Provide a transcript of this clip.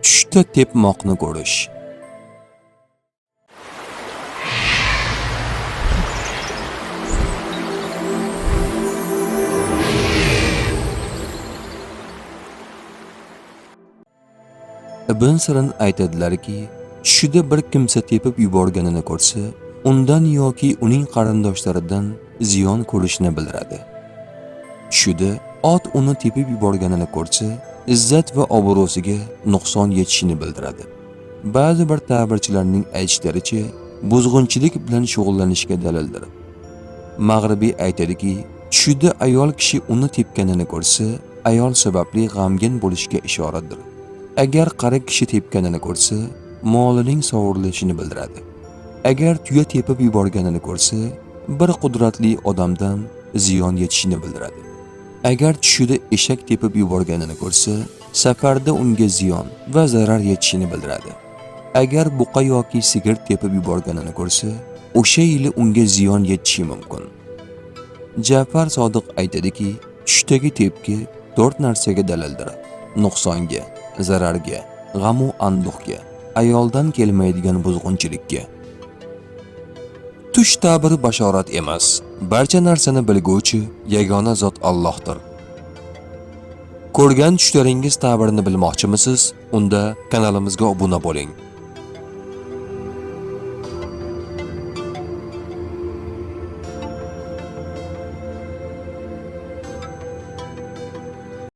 tushda tepmoqni ko'rish. Ibn Sirin aytadilarki, tushida bir kimsa tepib yuborganini ko'rsa, undan yoki uning qarindoshlaridan ziyon ko'rishni bildiradi. Tushida ot uni tepib yuborganini ko'rsa, izzat va obro'siga nuqson yetishini bildiradi. Ba'zi bir ta'birchilarning aytishlaricha, buzg'unchilik bilan shug'ullanishga dalildir. Mag'ribiy aytadiki, tushida ayol kishi uni tepganini ko'rsa, ayol sababli g'amgin bo'lishiga ishoradir. Agar qari kishi tepganini ko'rsa, molining sovurilishini bildiradi. Agar tuya tepib yuborganini ko'rsa, bir qudratli odamdan ziyon yetishini bildiradi. Agar tushida eshak tepib yuborganini ko'rsa, safarda unga ziyon va zarar yetishini bildiradi. Agar buqa yoki sigir tepib yuborganini ko'rsa, o'sha yili unga ziyon yetishi mumkin. Ja'far Sodiq aytadiki, tushdagi tepki 4 narsaga dalildir: nuqsonga, zararga, g'am va anduhga, ayoldan kelmaydigan buzg'unchilikka. Tush ta'biri bashorat emas, barcha narsani bilguvchi yagona zot Allohdir. Ko'rgan tushlaringiz ta'birini bilmoqchimisiz? Unda kanalimizga obuna bo'ling.